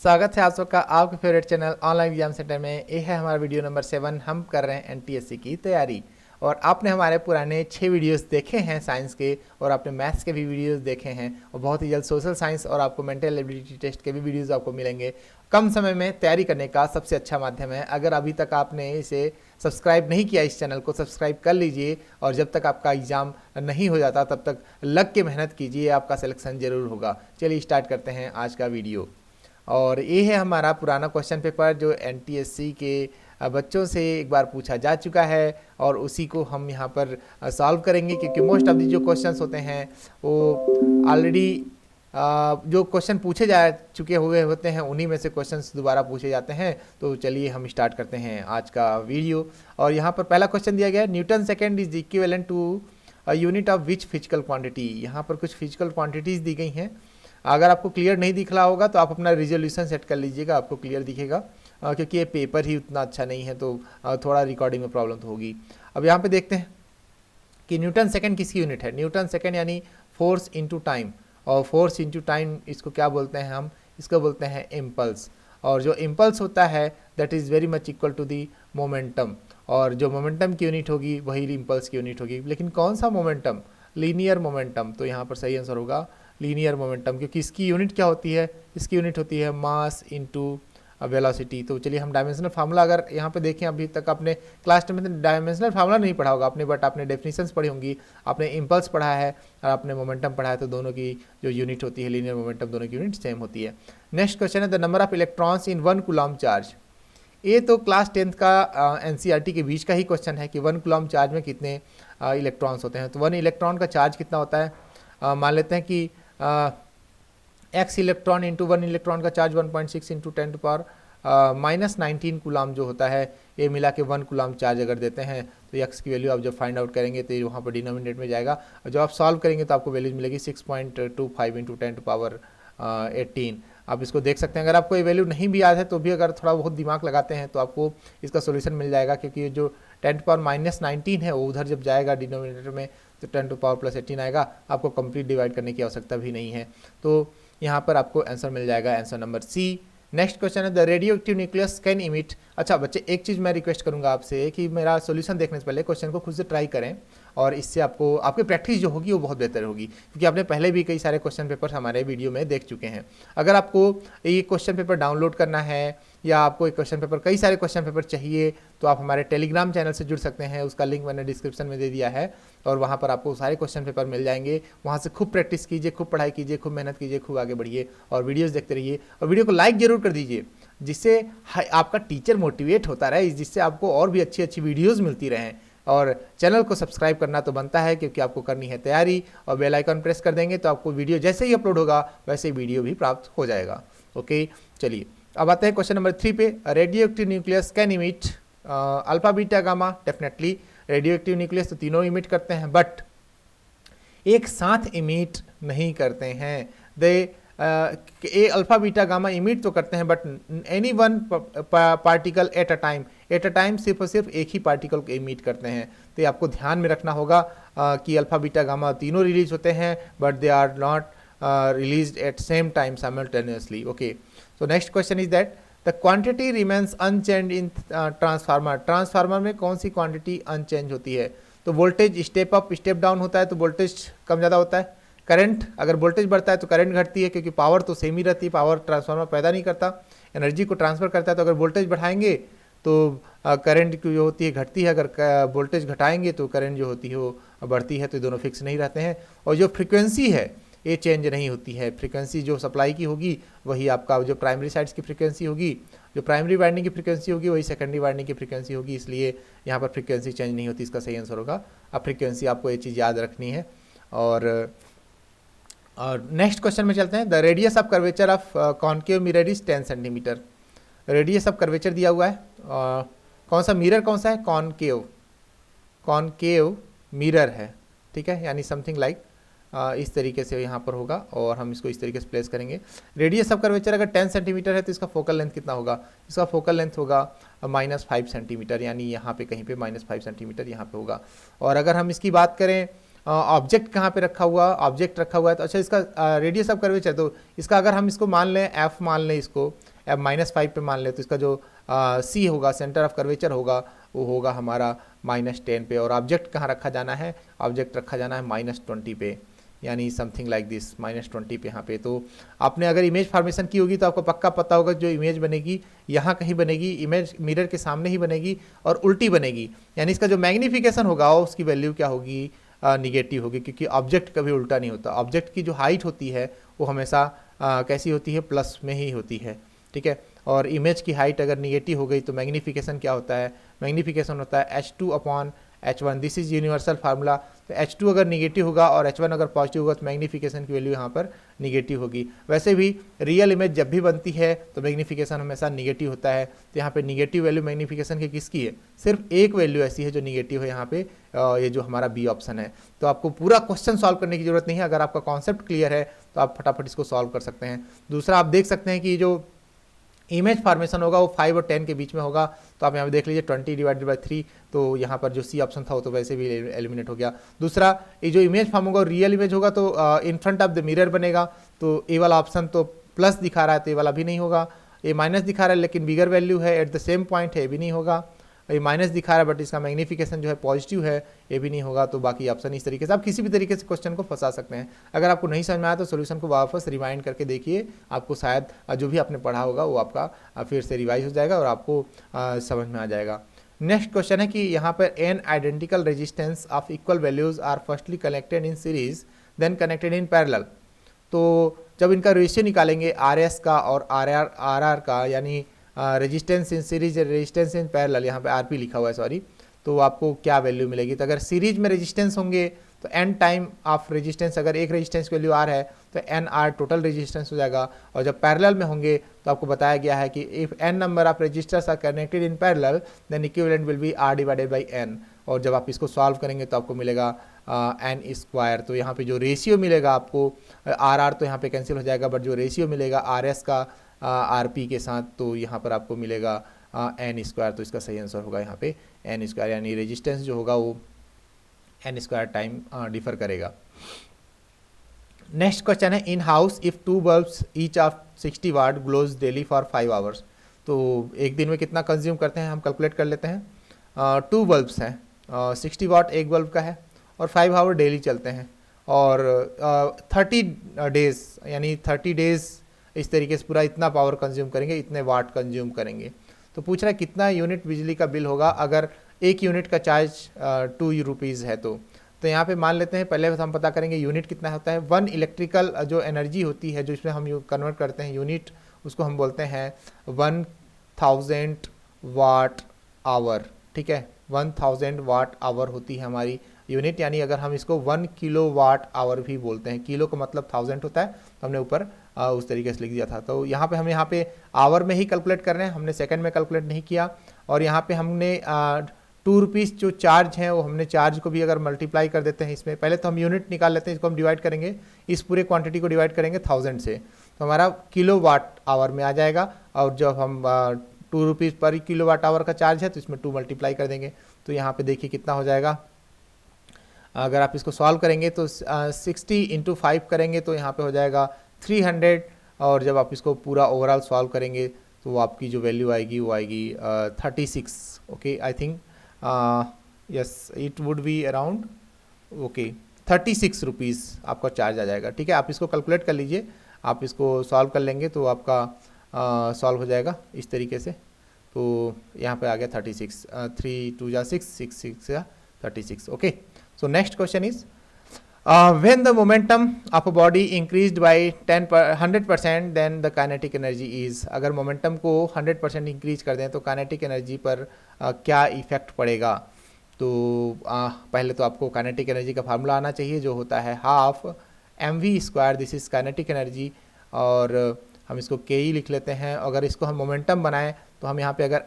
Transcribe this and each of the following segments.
स्वागत है आप सबका आपके favourite channel online exam centre में। ये है हमारा वीडियो नंबर 7। हम कर रहे हैं एनटीएससी की तैयारी और आपने हमारे पुराने 6 वीडियोस देखे हैं साइंस के, और आपने मैथ्स के भी वीडियोस देखे हैं, और बहुत ही जल्द सोशल साइंस और आपको मेंटल एबिलिटी टेस्ट के भी वीडियोस आपको मिलेंगे। कम समय में तैयारी करने का सबसे अच्छा माध्यम है। अगर अभी तक आपने इसे सब्सक्राइब नहीं किया, इस चैनल को सब्सक्राइब कर लीजिए, और जब तक आपका एग्ज़ाम नहीं हो जाता तब तक लग के मेहनत कीजिए, आपका सिलेक्शन ज़रूर होगा। चलिए स्टार्ट करते हैं आज का वीडियो। और ये है हमारा पुराना क्वेश्चन पेपर जो एनटीएससी के बच्चों से एक बार पूछा जा चुका है, और उसी को हम यहाँ पर सॉल्व करेंगे, क्योंकि मोस्ट ऑफ दी जो क्वेश्चंस होते हैं वो ऑलरेडी जो क्वेश्चन पूछे जा चुके हुए होते हैं उन्हीं में से क्वेश्चंस दोबारा पूछे जाते हैं। तो चलिए हम स्टार्ट करते हैं आज का वीडियो। और यहाँ पर पहला क्वेश्चन दिया गया है, Newton second is equivalent to a unit of which physical quantity. यहाँ पर कुछ फिजिकल क्वांटिटीज़ दी गई हैं। अगर आपको क्लियर नहीं दिख रहा होगा तो आप अपना रिजोल्यूशन सेट कर लीजिएगा, आपको क्लियर दिखेगा, क्योंकि ये पेपर ही उतना अच्छा नहीं है, तो थोड़ा रिकॉर्डिंग में प्रॉब्लम तो होगी। अब यहाँ पे देखते हैं कि न्यूटन सेकंड किसकी यूनिट है। न्यूटन सेकंड यानी फोर्स इनटू टाइम, और फोर्स इनटू टाइम इसको क्या बोलते हैं हम, इसको बोलते हैं इम्पल्स। और जो इम्पल्स होता है that is very much equal to the momentum, और जो मोमेंटम की यूनिट होगी वही इम्पल्स की यूनिट होगी। लेकिन कौन सा मोमेंटम? Linear momentum. तो यहाँ पर सही आंसर होगा लीनियर मोमेंटम, क्योंकि इसकी यूनिट क्या होती है, इसकी यूनिट होती है मास इनटू वेलोसिटी। तो चलिए हम डायमेंशनल फार्मूला अगर यहाँ पे देखें, अभी तक आपने क्लास में डायमेंशनल फार्मूला नहीं पढ़ा होगा आपने, बट आपने डेफिनेशंस पढ़ी होंगी, आपने इम्पल्स पढ़ा है और आपने मोमेंटम पढ़ा है, तो दोनों की जो यूनिट होती है लीनियर मोमेंटम, दोनों की यूनिट सेम होती है। नेक्स्ट क्वेश्चन है the number of electrons in 1 coulomb charge. ये तो क्लास 10th का एनसीईआरटी के बीच का ही क्वेश्चन है कि 1 कूलम्ब चार्ज में कितने इलेक्ट्रॉन्स होते हैं। तो 1 इलेक्ट्रॉन का चार्ज कितना होता है, मान लेते हैं कि एक्स इलेक्ट्रॉन इंटू 1 इलेक्ट्रॉन का charge 1.6 into 10 to power -19 coulomb जो होता है, ये मिला के 1 कूलम्ब चार्ज अगर देते हैं तो एक्स की वैल्यू आप जब फाइंड आउट करेंगे तो ये वहाँ पर डिनोमिनेटर में जाएगा, और जब आप सॉल्व करेंगे तो आपको वैल्यूज मिलेगी 6.25 इंटू 10 टू पावर 18। आप इसको देख सकते हैं। अगर आपको ये वैल्यू नहीं भी याद है तो भी अगर थोड़ा बहुत दिमाग लगाते हैं तो आपको इसका सोल्यूशन मिल जाएगा, क्योंकि जो 10 टू पावर -19 है वो उधर जब जाएगा डिनोमिनेटर में तो 10 टू पावर +18 आएगा। आपको कंप्लीट डिवाइड करने की आवश्यकता भी नहीं है, तो यहाँ पर आपको आंसर मिल जाएगा, answer number C. Next question है the radioactive nucleus can emit. अच्छा बच्चे, एक चीज़ मैं रिक्वेस्ट करूँगा आपसे कि मेरा सोल्यूशन देखने से पहले क्वेश्चन को खुद से ट्राई करें, और इससे आपको आपकी प्रैक्टिस जो होगी वो बहुत बेहतर होगी, क्योंकि आपने पहले भी कई सारे क्वेश्चन पेपर हमारे वीडियो में देख चुके हैं। अगर आपको ये क्वेश्चन पेपर डाउनलोड करना है, या आपको एक क्वेश्चन पेपर, कई सारे क्वेश्चन पेपर चाहिए, तो आप हमारे टेलीग्राम चैनल से जुड़ सकते हैं। उसका लिंक मैंने डिस्क्रिप्शन में दे दिया है, और वहाँ पर आपको सारे क्वेश्चन पेपर मिल जाएंगे। वहाँ से खूब प्रैक्टिस कीजिए, खूब पढ़ाई कीजिए, खूब मेहनत कीजिए, खूब आगे बढ़िए, और वीडियोज़ देखते रहिए, और वीडियो को लाइक जरूर कर दीजिए, जिससे आपका टीचर मोटिवेट होता रहे, जिससे आपको और भी अच्छी अच्छी वीडियोज़ मिलती रहें। और चैनल को सब्सक्राइब करना तो बनता है, क्योंकि आपको करनी है तैयारी, और बेल आइकन प्रेस कर देंगे तो आपको वीडियो जैसे ही अपलोड होगा वैसे ही वीडियो भी प्राप्त हो जाएगा। ओके, चलिए अब आते हैं क्वेश्चन नंबर 3 पे। Radio active nucleus can emit alpha beta gamma. Definitely radio active nucleus तो तीनों इमिट करते हैं, बट एक साथ इमिट नहीं करते हैं। दे ए अल्फा बीटा गामा इमिट तो करते हैं, but any one particle at a time सिर्फ और सिर्फ एक ही पार्टिकल को इमिट करते हैं। तो ये आपको ध्यान में रखना होगा कि अल्फा बीटा गामा तीनों रिलीज होते हैं, but they are not released at same time simultaneously. Okay, so next question is that the quantity remains unchanged in transformer. Transformer में कौन सी क्वांटिटी अनचेंज होती है? तो voltage step up step down होता है, तो वोल्टेज कम ज़्यादा होता है। करंट, अगर वोल्टेज बढ़ता है तो करंट घटती है, क्योंकि पावर तो सेम ही रहती है, पावर ट्रांसफार्मर पैदा नहीं करता, एनर्जी को ट्रांसफर करता है। तो अगर वोल्टेज बढ़ाएंगे तो करंट जो होती है घटती है, अगर वोल्टेज घटाएंगे तो करंट जो होती है वो बढ़ती है। तो दोनों फिक्स नहीं रहते हैं। और जो फ्रीक्वेंसी है ये चेंज नहीं होती है। फ्रीक्वेंसी जो सप्लाई की होगी वही आपका जो प्राइमरी साइड्स की फ्रीक्वेंसी होगी, जो प्राइमरी वाइंडिंग की फ्रीक्वेंसी होगी वही सेकेंडरी वाइंडिंग की फ्रीक्वेंसी होगी, इसलिए यहाँ पर फ्रीक्वेंसी चेंज नहीं होती। इसका सही आंसर होगा। अब फ्रीक्वेंसी आपको ये चीज़ याद रखनी है। और नेक्स्ट क्वेश्चन में चलते हैं। The radius of curvature of concave mirror is 10 centimetre. Radius of curvature दिया हुआ है, कौन सा मिरर कौन सा है? कॉनकेव मिरर है, ठीक है, यानी समथिंग लाइक इस तरीके से यहाँ पर होगा, और हम इसको इस तरीके से प्लेस करेंगे। रेडियस ऑफ कर्वेचर अगर 10 सेंटीमीटर है तो इसका फोकल लेंथ कितना होगा? इसका फोकल लेंथ होगा -5 सेंटीमीटर, यानी यहाँ पे कहीं पे -5 सेंटीमीटर यहाँ पे होगा। और अगर हम इसकी बात करें ऑब्जेक्ट कहाँ पे रखा हुआ, ऑब्जेक्ट रखा हुआ है, तो अच्छा इसका रेडियस ऑफ कर्वेचर, तो इसका अगर हम इसको मान लें एफ मान लें, इसको -5 पे मान ले तो इसका जो सी होगा, सेंटर ऑफ कर्वेचर होगा, वो होगा हमारा -10 पे। और ऑब्जेक्ट कहाँ रखा जाना है, ऑब्जेक्ट रखा जाना है -20 पे, यानी समथिंग लाइक दिस -20 पे यहाँ पे। तो आपने अगर इमेज फॉर्मेशन की होगी तो आपको पक्का पता होगा जो इमेज बनेगी यहाँ कहीं बनेगी, इमेज मिरर के सामने ही बनेगी और उल्टी बनेगी, यानी इसका जो मैग्नीफिकेशन होगा उसकी वैल्यू क्या होगी, निगेटिव होगी, क्योंकि ऑब्जेक्ट कभी उल्टा नहीं होता। ऑब्जेक्ट की जो हाइट होती है वो हमेशा कैसी होती है, प्लस में ही होती है, ठीक है। और इमेज की हाइट अगर निगेटिव हो गई तो मैग्नीफिकेशन क्या होता है, मैग्नीफिकेशन होता है H2/H1, this is universal formula. तो H2 अगर निगेटिव होगा और H1 अगर पॉजिटिव होगा तो मैग्नीफिकेशन की वैल्यू यहाँ पर निगेटिव होगी। वैसे भी रियल इमेज जब भी बनती है तो मैग्नीफिकेशन हमेशा निगेटिव होता है। तो यहाँ पे निगेटिव वैल्यू मैग्नीफिकेशन की किसकी है, सिर्फ एक वैल्यू ऐसी है जो निगेटिव है यहाँ पे, ये जो हमारा बी ऑप्शन है। तो आपको पूरा क्वेश्चन सॉल्व करने की जरूरत नहीं है, अगर आपका कॉन्सेप्ट क्लियर है तो आप फटाफट इसको सॉल्व कर सकते हैं। दूसरा आप देख सकते हैं कि जो इमेज फॉर्मेशन होगा वो 5 और 10 के बीच में होगा। तो आप यहाँ पे देख लीजिए 20/3, तो यहाँ पर जो सी ऑप्शन था वो तो वैसे भी एलिमिनेट हो गया। दूसरा, ये जो इमेज फॉर्म होगा रियल इमेज होगा तो in front of the mirror बनेगा, तो ए वाला ऑप्शन तो प्लस दिखा रहा है तो ये वाला भी नहीं होगा। ये माइनस दिखा रहा है लेकिन बिगर वैल्यू है एट द सेम पॉइंट है, ये भी नहीं होगा। ये माइनस दिखा रहा है बट इसका मैग्नीफिकेशन जो है पॉजिटिव है, ये भी नहीं होगा। तो बाकी ऑप्शन इस तरीके से आप किसी भी तरीके से क्वेश्चन को फंसा सकते हैं। अगर आपको नहीं समझ में आया तो सोल्यूशन को वापस रिवाइंड करके देखिए, आपको शायद जो भी आपने पढ़ा होगा वो आपका फिर से रिवाइज हो जाएगा और आपको समझ में आ जाएगा। नेक्स्ट क्वेश्चन है कि यहाँ पर n identical resistance of equal values are firstly connected in series then connected in parallel. तो जब इनका रेशियो निकालेंगे आर एस का और आर आर का, यानी resistance in series, resistance in parallel, यहाँ पे आरपी लिखा हुआ है सॉरी, तो आपको क्या वैल्यू मिलेगी। तो अगर सीरीज में रेजिस्टेंस होंगे तो एन टाइम ऑफ रेजिस्टेंस, अगर एक रेजिस्टेंस वैल्यू आर है तो एन आर टोटल रेजिस्टेंस हो जाएगा। और जब पैरेलल में होंगे तो आपको बताया गया है कि if n number of resistors are connected in parallel then equivalent will be R divided by n. और जब आप इसको सॉल्व करेंगे तो आपको मिलेगा एन स्क्वायर। तो यहाँ पे जो रेशियो मिलेगा आपको, आर आर तो यहाँ पे कैंसिल हो जाएगा, बट जो रेशियो मिलेगा आर एस का आर पी के साथ, तो यहाँ पर आपको मिलेगा एन स्क्वायर। तो इसका सही आंसर होगा यहाँ पे एन स्क्वायर, यानी रेजिस्टेंस जो होगा वो एन स्क्वायर टाइम डिफर करेगा। नेक्स्ट क्वेश्चन है in house if 2 bulbs each of 60 watt glows daily for 5 hours. तो एक दिन में कितना कंज्यूम करते हैं हम कैलकुलेट कर लेते हैं। 2 बल्ब्स हैं, 60 वाट एक बल्ब का है और 5 आवर डेली चलते हैं और 30 डेज, यानी 30 डेज इस तरीके से पूरा इतना पावर कंज्यूम करेंगे, इतने वाट कंज्यूम करेंगे। तो पूछ रहा है कितना यूनिट बिजली का बिल होगा अगर एक यूनिट का चार्ज 2 रुपीज़ है। तो यहाँ पे मान लेते हैं, पहले हम पता करेंगे यूनिट कितना होता है। 1 इलेक्ट्रिकल जो एनर्जी होती है जो इसमें हम कन्वर्ट करते हैं यूनिट, उसको हम बोलते हैं 1000 वाट आवर, ठीक है। 1000 वाट आवर होती है हमारी यूनिट, यानी अगर हम इसको 1 किलो वाट आवर भी बोलते हैं, किलो का मतलब 1000 होता है, तो हमने ऊपर उस तरीके से लिख दिया था। तो यहाँ पे हम यहाँ पे आवर में ही कैलकुलेट कर रहे हैं, हमने सेकंड में कैलकुलेट नहीं किया। और यहाँ पे हमने 2 रुपीज़ जो चार्ज है वो हमने चार्ज को भी अगर मल्टीप्लाई कर देते हैं इसमें, पहले तो हम यूनिट निकाल लेते हैं, इसको हम डिवाइड करेंगे, इस पूरे क्वांटिटी को डिवाइड करेंगे 1000 से, तो हमारा किलो वाट आवर में आ जाएगा। और जब हम 2 रुपीज़ पर किलो वाट आवर का चार्ज है तो इसमें 2 मल्टीप्लाई कर देंगे। तो यहाँ पे देखिए कितना हो जाएगा, अगर आप इसको सॉल्व करेंगे तो 60 × 5 करेंगे तो यहाँ पे हो जाएगा 300। और जब आप इसको पूरा ओवरऑल सॉल्व करेंगे तो आपकी जो वैल्यू आएगी वो आएगी 36। Okay, I think yes it would be around 36 rupees आपका चार्ज आ जाएगा, ठीक है। आप इसको कैलकुलेट कर लीजिए, आप इसको सॉल्व कर लेंगे तो आपका सॉल्व हो जाएगा इस तरीके से। तो यहाँ पे आ गया 36, 3 2 जा 6, 6 6 जा 36। Okay, so next question is when the momentum of a body increased by 100% then the kinetic energy is। अगर मोमेंटम को 100% इंक्रीज कर दें तो काइनेटिक एनर्जी पर क्या इफेक्ट पड़ेगा। तो पहले तो आपको काइनेटिक एनर्जी का फार्मूला आना चाहिए जो होता है half mv², this is kinetic energy. और हम इसको के ई लिख लेते हैं। अगर इसको हम मोमेंटम बनाएं तो हम यहाँ पे अगर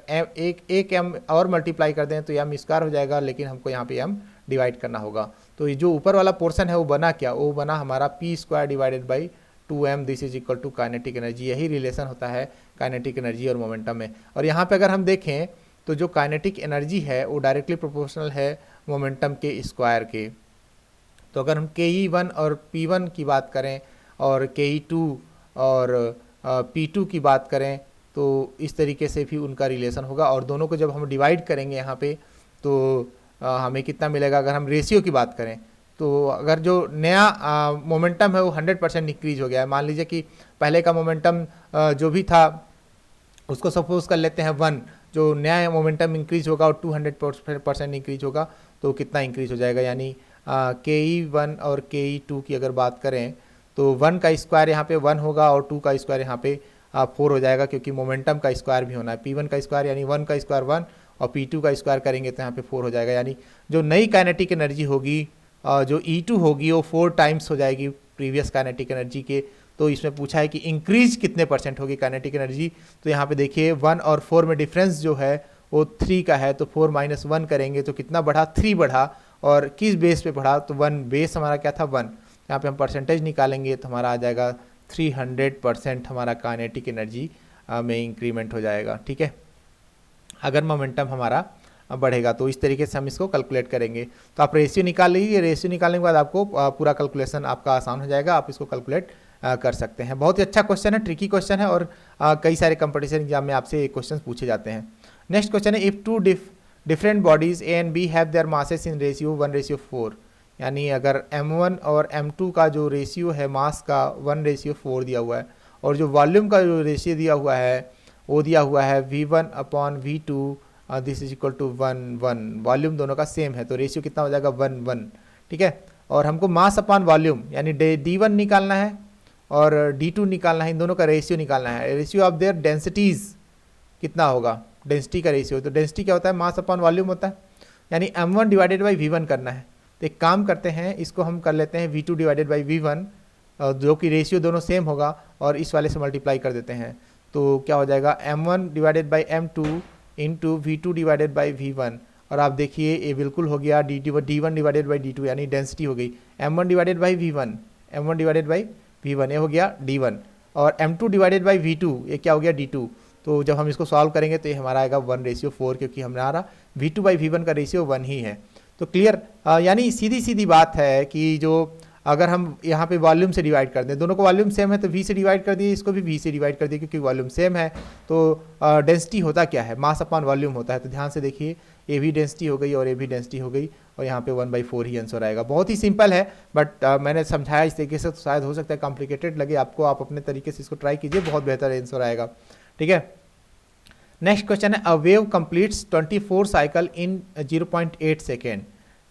एक एम और मल्टीप्लाई कर दें तो एम स्क्वायर हो जाएगा, लेकिन हमको यहाँ पे एम डिवाइड करना होगा। तो ये जो ऊपर वाला पोर्शन है वो बना क्या, वो बना हमारा p² divided by 2m, this is equal to kinetic energy. यही रिलेशन होता है काइनेटिक एनर्जी और मोमेंटम में। और यहाँ पे अगर हम देखें तो जो काइनेटिक एनर्जी है वो डायरेक्टली प्रोपोर्शनल है मोमेंटम के स्क्वायर के। तो अगर हम ke1 और p1 की बात करें और ke2 और p2 की बात करें तो इस तरीके से भी उनका रिलेशन होगा। और दोनों को जब हम डिवाइड करेंगे यहाँ पे तो हमें कितना मिलेगा, अगर हम रेशियो की बात करें तो अगर जो नया मोमेंटम है वो 100% इंक्रीज हो गया है, मान लीजिए कि पहले का मोमेंटम जो भी था उसको सपोज कर लेते हैं 1, जो नया मोमेंटम इंक्रीज होगा और 200% इंक्रीज होगा तो कितना इंक्रीज हो जाएगा, यानी KE1 और KE2 की अगर बात करें तो 1 का स्क्वायर यहाँ पे 1 होगा और 2 का स्क्वायर यहाँ पे 4 हो जाएगा, क्योंकि मोमेंटम का स्क्वायर भी होना है। P1 का स्क्वायर यानी 1 का स्क्वायर 1 और P2 का स्क्वायर करेंगे तो यहाँ पे 4 हो जाएगा, यानी जो नई काइनेटिक एनर्जी होगी जो E2 होगी वो 4 टाइम्स हो जाएगी प्रीवियस काइनेटिक एनर्जी के। तो इसमें पूछा है कि इंक्रीज कितने % होगी काइनेटिक एनर्जी, तो यहाँ पे देखिए 1 और 4 में डिफरेंस जो है वो 3 का है, तो 4 - 1 करेंगे तो कितना बढ़ा, 3 बढ़ा। और किस बेस पे बढ़ा, तो 1 बेस हमारा क्या था 1, यहाँ पे हम परसेंटेज निकालेंगे तो हमारा आ जाएगा 300% हमारा काइनेटिक एनर्जी में इंक्रीमेंट हो जाएगा। ठीक है, अगर मोमेंटम हमारा बढ़ेगा तो इस तरीके से हम इसको कैलकुलेट करेंगे। तो आप रेशियो निकाल लीजिए, रेशियो निकालने के बाद आपको पूरा कैलकुलेशन आपका आसान हो जाएगा, आप इसको कैलकुलेट कर सकते हैं। बहुत ही अच्छा क्वेश्चन है, ट्रिकी क्वेश्चन है और कई सारे कंपटीशन एग्जाम में आपसे ये क्वेश्चन पूछे जाते हैं। नेक्स्ट क्वेश्चन है, if two different bodies A and B have their masses in ratio 1:4, यानी अगर M1 और M2 का जो रेशियो है मास का 1:4 दिया हुआ है और जो वॉल्यूम का जो रेशियो दिया हुआ है वो दिया हुआ है V1/V2 this is equal to 1:1, volume दोनों का सेम है तो रेशियो कितना हो जाएगा 1:1। ठीक है, और हमको मास अपॉन वॉल्यूम यानी D1 निकालना है और D2 निकालना है, इन दोनों का रेशियो निकालना है। रेशियो ऑफ देयर डेंसिटीज़ कितना होगा, डेंसिटी का रेशियो, तो डेंसिटी क्या होता है, मास अपॉन वॉल्यूम होता है, यानी M1 डिवाइडेड बाई V1 करना है। तो एक काम करते हैं, इसको हम कर लेते हैं V2 डिवाइडेड बाई V1, जो कि रेशियो दोनों सेम होगा और इस वाले से मल्टीप्लाई कर देते हैं तो क्या हो जाएगा M1 divided by M2 into V2 divided by V1। और आप देखिए ये बिल्कुल हो गया D1 डिवाइडेड बाई D2, यानी डेंसिटी हो गई M1 divided by V1, M1 divided by V1 ये हो गया D1, और M2 डिवाइडेड बाई V2 ये क्या हो गया D2। तो जब हम इसको सॉल्व करेंगे तो ये हमारा आएगा 1:4, क्योंकि हमारा V2/V1 का रेशियो 1 ही है। तो क्लियर, यानी सीधी सीधी बात है कि जो अगर हम यहाँ पे वॉल्यूम से डिवाइड कर दें, दोनों को वॉल्यूम सेम है तो V से डिवाइड कर दिए, इसको भी V से डिवाइड कर दिए क्योंकि वॉल्यूम सेम है। तो डेंसिटी होता क्या है, मास अपॉन वॉल्यूम होता है। तो ध्यान से देखिए ये भी डेंसिटी हो गई और ये भी डेंसिटी हो गई और यहाँ पे 1/4 ही आंसर आएगा। बहुत ही सिंपल है, बट मैंने समझाया इस तरीके से तो शायद हो सकता है कॉम्प्लिकेटेड लगे आपको, आप अपने तरीके से इसको ट्राई कीजिए, बहुत बेहतर आंसर आएगा। ठीक है, नेक्स्ट क्वेश्चन है, a wave completes 24 cycle in 0.8 second,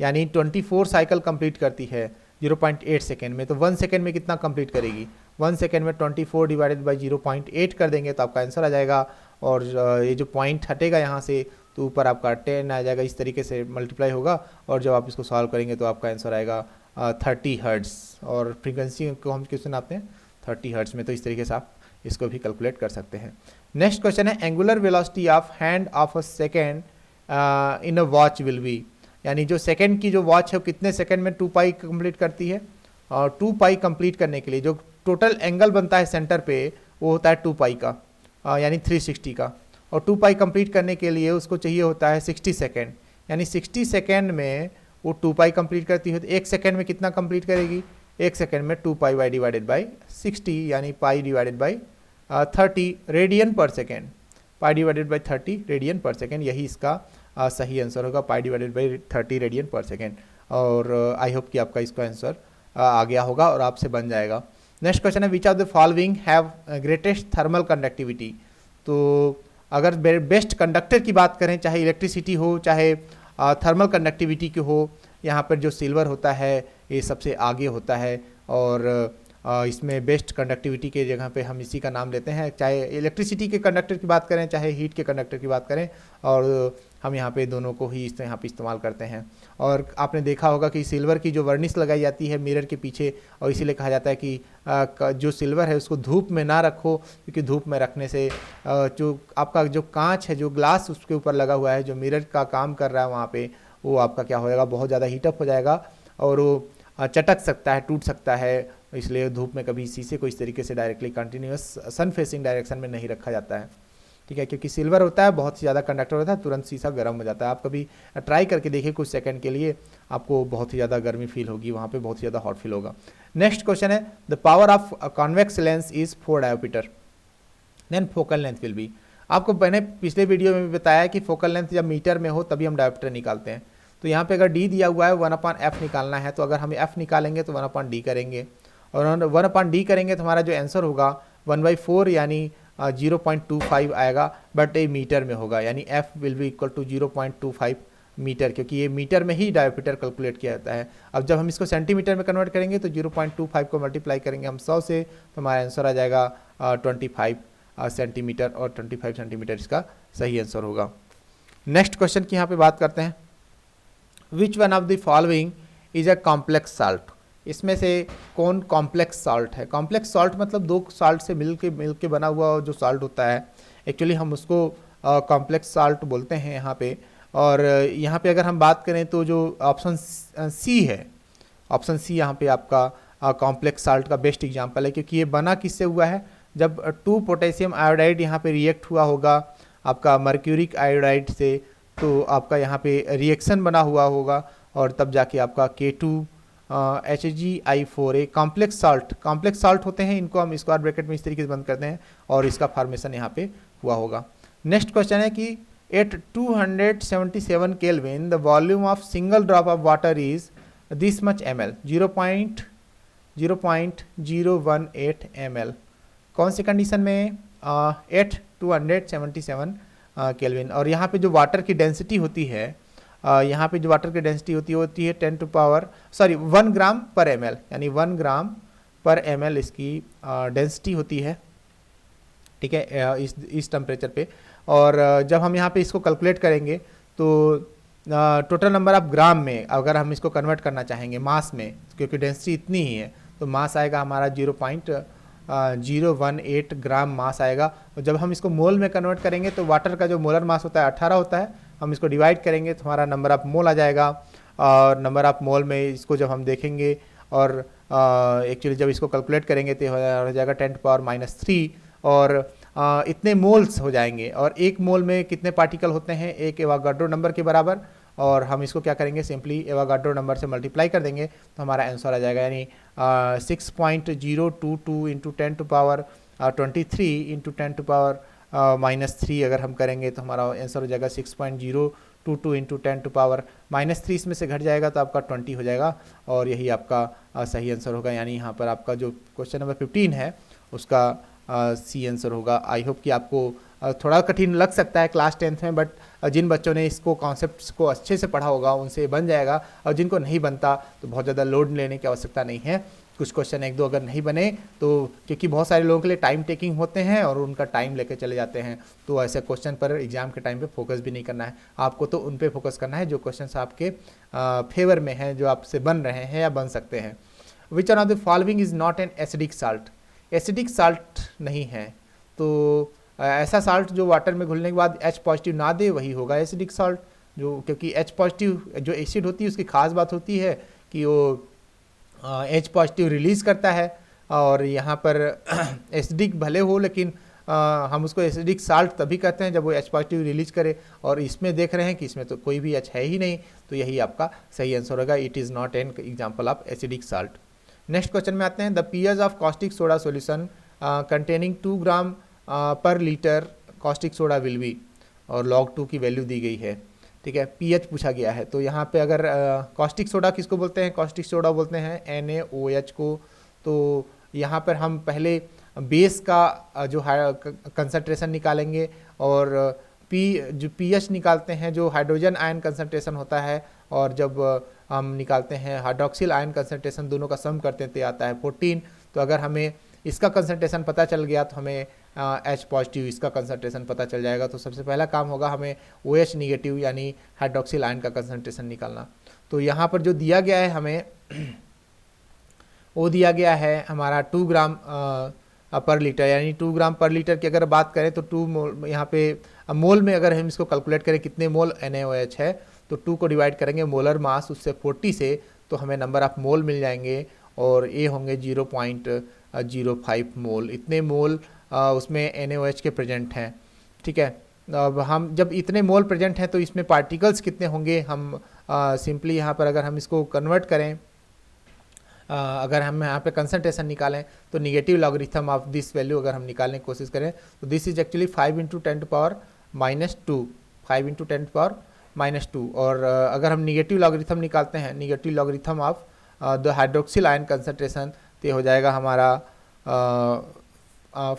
यानी 24 साइकिल कंप्लीट करती है 0.8 सेकेंड में, तो 1 सेकेंड में कितना कंप्लीट करेगी, 1 सेकेंड में 24 डिवाइडेड बाई 0.8 कर देंगे तो आपका आंसर आ जाएगा। और ये जो पॉइंट हटेगा यहाँ से तो ऊपर आपका 10 आ जाएगा, इस तरीके से मल्टीप्लाई होगा और जब आप इसको सॉल्व करेंगे तो आपका आंसर आएगा 30 हर्ट्ज़, और फ्रीक्वेंसी को हम क्वेश्चन आते हैं 30 हर्ट्ज़ में, तो इस तरीके से आप इसको भी कैलकुलेट कर सकते हैं। नेक्स्ट क्वेश्चन है, angular velocity of hand of a second in a watch will be, यानी जो सेकंड की जो वॉच है वो कितने सेकंड में 2 पाई कंप्लीट करती है, और 2 पाई कंप्लीट करने के लिए जो टोटल एंगल बनता है सेंटर पे वो होता है 2 पाई का, यानी 360 का, और 2 पाई कंप्लीट करने के लिए उसको चाहिए होता है 60 सेकेंड, यानी 60 सेकेंड में वो 2 पाई कंप्लीट करती है। तो 1 सेकेंड में कितना कंप्लीट करेगी, 1 सेकेंड में 2 पाई वाई डिवाइडेड बाई 60, यानी पाई डिवाइडेड बाई 30 रेडियन पर second, pi divided by 30 radian पर सेकेंड, यही इसका सही आंसर होगा, पाई डिवाइडेड बाई 30 रेडियन पर सेकेंड। और आई होप कि आपका इसका आंसर आ गया होगा और आपसे बन जाएगा। नेक्स्ट क्वेश्चन है, विच of the following have greatest thermal conductivity, तो अगर बेस्ट कंडक्टर की बात करें, चाहे इलेक्ट्रिसिटी हो चाहे थर्मल कंडक्टिविटी की हो, यहाँ पर जो सिल्वर होता है ये सबसे आगे होता है, और इसमें बेस्ट कंडक्टिविटी के जगह पे हम इसी का नाम लेते हैं, चाहे इलेक्ट्रिसिटी के कंडक्टर की बात करें चाहे हीट के कंडक्टर की बात करें, और हम यहाँ पे दोनों को ही यहाँ पे इस्तेमाल करते हैं। और आपने देखा होगा कि सिल्वर की जो वर्निश लगाई जाती है मिरर के पीछे, और इसीलिए कहा जाता है कि जो सिल्वर है उसको धूप में ना रखो, क्योंकि धूप में रखने से जो आपका जो कांच है, जो ग्लास उसके ऊपर लगा हुआ है, जो मिरर का काम कर रहा है वहाँ पे, वो आपका क्या हो जाएगा, बहुत ज़्यादा हीटअप हो जाएगा और वो चटक सकता है, टूट सकता है। इसलिए धूप में कभी शीशे को इस तरीके से डायरेक्टली कंटिन्यूस सन फेसिंग डायरेक्शन में नहीं रखा जाता है। ठीक है, क्योंकि सिल्वर होता है, बहुत ही ज़्यादा कंडक्टर होता है, तुरंत शीशा गर्म हो जाता है। आप कभी ट्राई करके देखिए कुछ सेकंड के लिए, आपको बहुत ही ज़्यादा गर्मी फील होगी, वहाँ पे बहुत ही ज़्यादा हॉट फील होगा। नेक्स्ट क्वेश्चन है, the power of convex lens is 4 diopter, then focal length will be, आपको मैंने पिछले वीडियो में भी बताया कि फोकल लेंथ जब मीटर में हो तभी हम डायोमीटर निकालते हैं। तो यहाँ पे अगर डी दिया हुआ है 1/f निकालना है, तो अगर हम f निकालेंगे तो 1/d करेंगे, और 1/d करेंगे तो हमारा जो आंसर होगा 1/4 यानी 0.25 आएगा, बट ये मीटर में होगा, यानी f will be equal to 0.25 metre, क्योंकि ये मीटर में ही डायोमीटर कैलकुलेट किया जाता है। अब जब हम इसको सेंटीमीटर में कन्वर्ट करेंगे तो 0.25 को मल्टीप्लाई करेंगे हम 100 से, तो हमारा आंसर आ जाएगा 25 सेंटीमीटर, और 25 सेंटीमीटर इसका सही आंसर होगा। नेक्स्ट क्वेश्चन की यहाँ पे बात करते हैं, which one of the following is a complex salt, इसमें से कौन कॉम्प्लेक्स साल्ट है। कॉम्प्लेक्स साल्ट मतलब दो साल्ट से मिल के बना हुआ जो साल्ट होता है, एक्चुअली हम उसको कॉम्प्लेक्स साल्ट बोलते हैं यहाँ पे। और यहाँ पे अगर हम बात करें तो जो ऑप्शन सी है, ऑप्शन सी यहाँ पे आपका कॉम्प्लेक्स साल्ट का बेस्ट एग्जांपल है, क्योंकि ये बना किससे हुआ है, जब 2 पोटेशियम आयोडाइड यहाँ पे रिएक्ट हुआ होगा आपका मर्क्यूरिक आयोडाइड से, तो आपका यहाँ पे रिएक्शन बना हुआ होगा, और तब जाके आपका K2HgI4A कॉम्प्लेक्स साल्ट होते हैं, इनको हम स्क्वायर ब्रैकेट में इस तरीके से बंद करते हैं, और इसका फॉर्मेशन यहाँ पे हुआ होगा। नेक्स्ट क्वेश्चन है कि at 277 kelvin the volume of single drop of water is this much ml, 0.018 ml, कौन सी कंडीशन में, एट 277 केल्विन। और यहाँ पे जो वाटर की डेंसिटी होती है, यहाँ पे जो वाटर की डेंसिटी होती है 1 ग्राम पर ml, यानी 1 ग्राम पर ml इसकी डेंसिटी होती है, ठीक है, इस टेम्परेचर पे। और जब हम यहाँ पे इसको कैलकुलेट करेंगे तो टोटल नंबर ऑफ ग्राम में अगर हम इसको कन्वर्ट करना चाहेंगे मास में, क्योंकि डेंसिटी इतनी ही है, तो मास आएगा हमारा 0.018 ग्राम मास आएगा। और जब हम इसको मोल में कन्वर्ट करेंगे तो वाटर का जो मोलर मास होता है 18 होता है, हम इसको डिवाइड करेंगे तो हमारा नंबर ऑफ मोल आ जाएगा। और नंबर ऑफ मोल में इसको जब हम देखेंगे और एक्चुअली जब इसको कैलकुलेट करेंगे तो हो जाएगा 10⁻³ और इतने मोल्स हो जाएंगे। और एक मोल में कितने पार्टिकल होते हैं, एक एवोगाड्रो नंबर के बराबर, और हम इसको क्या करेंगे, सिंपली एवोगाड्रो नंबर से मल्टीप्लाई कर देंगे तो हमारा आंसर आ जाएगा, यानी 6.022 इंटू 10⁻23 इंटू 10⁻³ अगर हम करेंगे तो हमारा आंसर हो जाएगा 6.022 इंटू 10⁻³ इसमें से घट जाएगा तो आपका 20 हो जाएगा, और यही आपका सही आंसर होगा। यानी यहाँ पर आपका जो क्वेश्चन नंबर 15 है उसका सी आंसर होगा। आई होप कि आपको थोड़ा कठिन लग सकता है क्लास 10th में, बट जिन बच्चों ने इसको कॉन्सेप्ट्स को अच्छे से पढ़ा होगा उनसे बन जाएगा, और जिनको नहीं बनता तो बहुत ज़्यादा लोड लेने की आवश्यकता नहीं है। कुछ क्वेश्चन 1-2 अगर नहीं बने तो, क्योंकि बहुत सारे लोगों के लिए टाइम टेकिंग होते हैं और उनका टाइम लेके चले जाते हैं, तो ऐसे क्वेश्चन पर एग्जाम के टाइम पे फोकस भी नहीं करना है आपको। तो उन पे फोकस करना है जो क्वेश्चन आपके फेवर में हैं, जो आपसे बन रहे हैं या बन सकते हैं। Which one of the following is not an acidic salt, acidic salt नहीं है, तो ऐसा साल्ट जो वाटर में घुलने के बाद H+ ना दे वही होगा एसिडिक साल्ट। जो क्योंकि H+ जो एसिड होती है उसकी खास बात होती है कि वो H+ रिलीज़ करता है, और यहाँ पर एसिडिक भले हो लेकिन हम उसको एसिडिक साल्ट तभी कहते हैं जब वो H+ रिलीज करे, और इसमें देख रहे हैं कि इसमें तो कोई भी H है ही नहीं, तो यही आपका सही आंसर होगा। It is not an example of acidic salt. Next question में आते हैं, the pH of caustic soda solution containing 2 ग्राम पर litre caustic soda will be, और log 2 की वैल्यू दी गई है, ठीक है, pH पूछा गया है। तो यहाँ पे अगर कॉस्टिक सोडा किसको बोलते हैं, कॉस्टिक सोडा बोलते हैं NaOH को। तो यहाँ पर हम पहले बेस का जो कंसंट्रेशन निकालेंगे, और जो pH निकालते हैं जो हाइड्रोजन आयन कंसंट्रेशन होता है, और जब हम निकालते हैं हाइड्रोक्सिल आयन कंसंट्रेशन, दोनों का सम करते हैं तो आता है 14। तो अगर हमें इसका कंसंट्रेशन पता चल गया तो हमें H+ इसका कंसंट्रेशन पता चल जाएगा। तो सबसे पहला काम होगा हमें OH नेगेटिव यानी हाइड्रोक्सिल आयन का कंसंट्रेशन निकालना। तो यहाँ पर जो दिया गया है हमें वो दिया गया है हमारा 2 ग्राम पर लीटर, यानी 2 ग्राम पर लीटर की अगर बात करें तो 2 मोल, यहाँ पे मोल में अगर हम इसको कैलकुलेट करें कितने मोल NaOH है, तो 2 को डिवाइड करेंगे मोलर मास उससे 40 से, तो हमें नंबर ऑफ मोल मिल जाएंगे, और ये होंगे 0.05 मोल। इतने मोल उसमें NaOH के प्रेजेंट हैं, ठीक है। अब हम जब इतने मोल प्रेजेंट हैं तो इसमें पार्टिकल्स कितने होंगे, हम सिंपली यहाँ पर अगर हम इसको कन्वर्ट करें अगर हम यहाँ पे कंसंट्रेशन निकालें तो negative logarithm of this value अगर हम निकालने की कोशिश करें तो this is actually 5 into 10⁻², 5 into 10⁻²। और अगर हम निगेटिव लॉगरिथम निकालते हैं, negative logarithm of the hydroxyl ion concentration, तो हो जाएगा हमारा